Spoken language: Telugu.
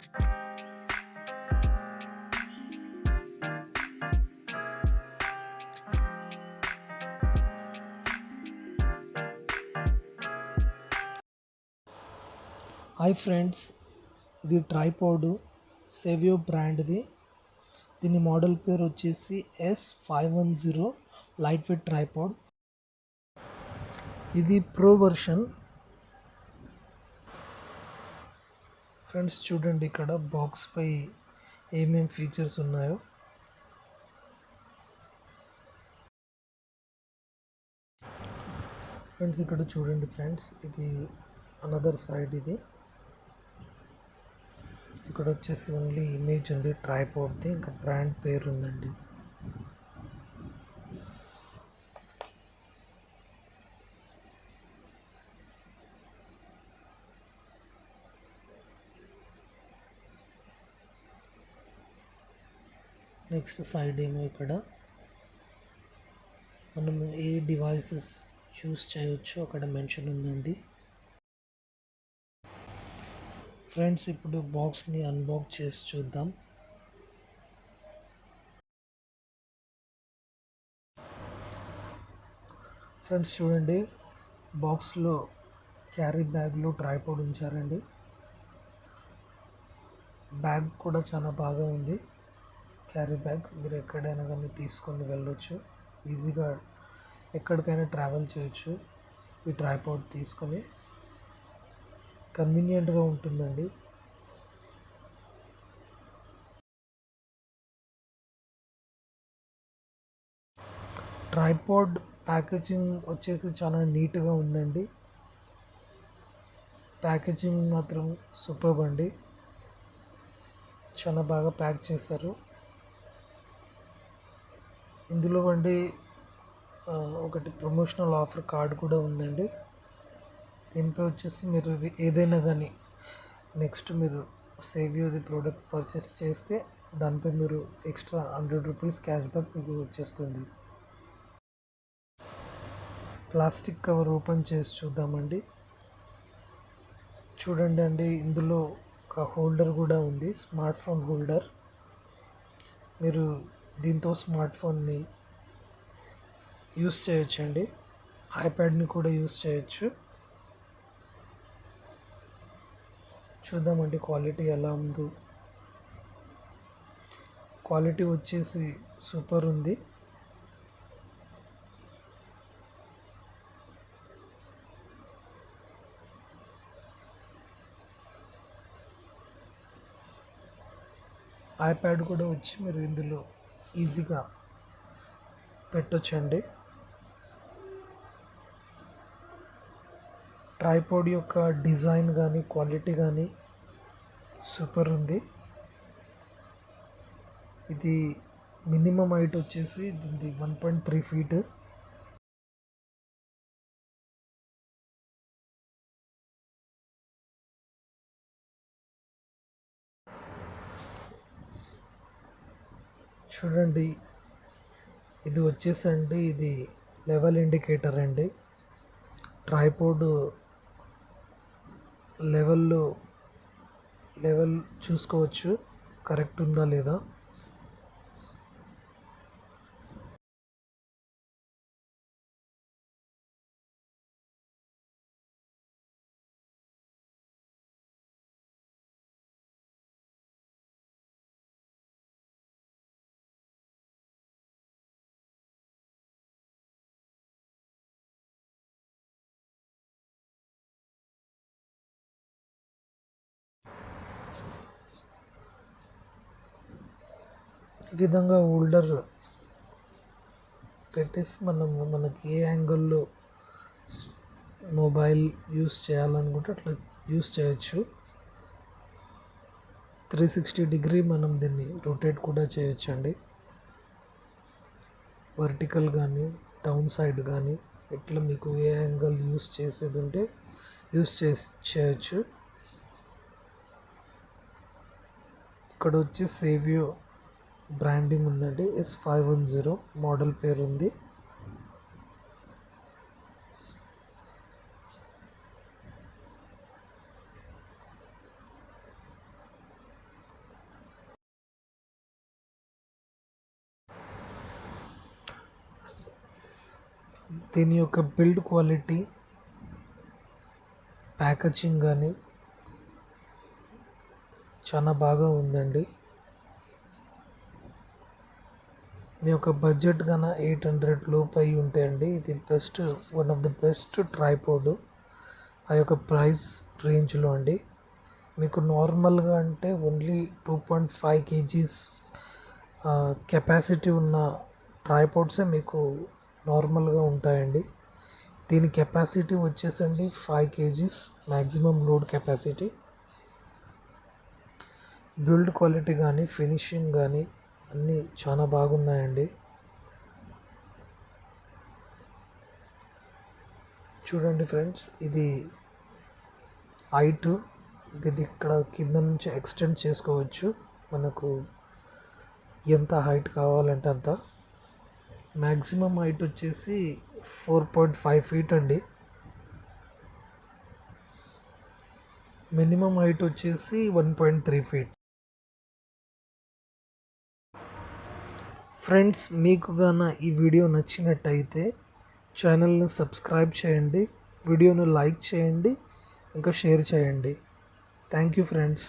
హాయ్ ఫ్రెండ్స్, ఇది ట్రైపాడ్ సేవియో బ్రాండ్ది. దీని మోడల్ పేరు వచ్చేసి S-510 లైట్ వెయిట్ ట్రైపాడ్. ఇది ప్రో వర్షన్. ఫ్రెండ్స్ చూడండి, ఇక్కడ బాక్స్ పై ఏమేం ఫీచర్స్ ఉన్నాయో. ఫ్రెండ్స్ ఇక్కడ చూడండి ఫ్రెండ్స్, ఇది అనదర్ సైడ్. ఇది ఇక్కడ వచ్చేసి ఓన్లీ ఇమేజ్ ఉంది ట్రైపాడ్ది, ఇంకా బ్రాండ్ పేరు ఉందండి. నెక్స్ట్ సైడ్ ఏమో ఇక్కడ మనం ఏ డివైసెస్ యూస్ చేయొచ్చు అక్కడ మెన్షన్ ఉందండి. ఫ్రెండ్స్ ఇప్పుడు బాక్స్ని అన్బాక్స్ చేసి చూద్దాం. ఫ్రెండ్స్ చూడండి, బాక్స్లో క్యారీ బ్యాగ్లో ట్రైపాడ్ ఉంచారండి. బ్యాగ్ కూడా చాలా బాగా ఉంది. క్యారీ బ్యాగ్ మీరు ఎక్కడైనా కానీ తీసుకొని వెళ్ళొచ్చు, ఈజీగా ఎక్కడికైనా ట్రావెల్ చేయొచ్చు. ఈ ట్రైపాడ్ తీసుకొని కన్వీనియంట్గా ఉంటుందండి. ట్రైపాడ్ ప్యాకేజింగ్ వచ్చేసి చాలా నీట్గా ఉందండి. ప్యాకేజింగ్ మాత్రం సూపర్బ్ అండి, చాలా బాగా ప్యాక్ చేశారు. ఇందులో అండి ఒకటి ప్రమోషనల్ ఆఫర్ కార్డ్ కూడా ఉందండి. దీనిపై వచ్చేసి మీరు ఏదైనా కానీ నెక్స్ట్ మీరు సేవియోది ప్రోడక్ట్ పర్చేస్ చేస్తే దానిపై మీరు ఎక్స్ట్రా 100 రూపీస్ క్యాష్ బ్యాక్ మీకు వచ్చేస్తుంది. ప్లాస్టిక్ కవర్ ఓపెన్ చేసి చూద్దామండి. చూడండి అండి, ఇందులో ఒక హోల్డర్ కూడా ఉంది, స్మార్ట్ ఫోన్ హోల్డర్. మీరు దీంతో స్మార్ట్ ఫోన్ని యూస్ చేయొచ్చండి, ఐప్యాడ్ని కూడా యూస్ చేయొచ్చు. చూద్దామండి క్వాలిటీ ఎలా ఉందో. క్వాలిటీ వచ్చేసి సూపర్ ఉంది. ఐప్యాడ్ కూడా వచ్చి మీరు ఇందులో ఈజీగా పెట్టొచ్చండి. ట్రైపాడ్ యొక్క డిజైన్ కానీ క్వాలిటీ కానీ సూపర్ ఉంది. ఇది మినిమం హైట్ వచ్చేసి దీనికి 1.3 ఫీట్. చూడండి, ఇది వచ్చేసండి ఇది లెవెల్ ఇండికేటర్ అండి. ట్రైపాడ్ లెవెల్ చూసుకోవచ్చు కరెక్ట్ ఉందా లేదా. ఈ విధంగా హోల్డర్ పెట్టేసి మనకి ఏ యాంగిల్లో మొబైల్ యూస్ చేయాలనుకుంటే అట్లా యూస్ చేయొచ్చు. 360 డిగ్రీ మనం దీన్ని రొటేట్ కూడా చేయొచ్చండి. వర్టికల్ కానీ డౌన్ సైడ్ కానీ ఇట్లా మీకు ఏ యాంగిల్ యూస్ చేసేది ఉంటే చేయొచ్చు. ఇక్కడ వచ్చి సేవియో బ్రాండింగ్ ఉందండి, S-510 మోడల్ పేరు ఉంది. దీని యొక్క బిల్డ్ క్వాలిటీ, ప్యాకేజింగ్ కానీ చాలా బాగా ఉందండి. మీ యొక్క బడ్జెట్ కన్నా 800 లోపు అయి ఉంటాయండి. ఇది one of the best tripod ఆ యొక్క ప్రైస్ రేంజ్లో అండి. మీకు నార్మల్గా అంటే ఓన్లీ 2.5 kgs కెపాసిటీ ఉన్న ట్రైపాడ్సే మీకు నార్మల్గా ఉంటాయండి. దీని కెపాసిటీ వచ్చేసండి 5 kgs maximum load capacity. Build quality కానీ ఫినిషింగ్ కానీ అన్నీ చాలా బాగున్నాయండి. చూడండి ఫ్రెండ్స్, ఇది హైట్, దీన్ని ఇక్కడ కింద నుంచి ఎక్స్టెండ్ చేసుకోవచ్చు. మనకు ఎంత హైట్ కావాలంటే అంత. మ్యాక్సిమం హైట్ వచ్చేసి 4.5 feet అండి. మినిమం హైట్ వచ్చేసి 1.3 feet. ఫ్రెండ్స్, మీకు గాన ఈ వీడియో నచ్చినట్టయితే ఛానల్ని సబ్స్క్రైబ్ చేయండి, వీడియోను లైక్ చేయండి, ఇంకా షేర్ చేయండి. Thank you friends.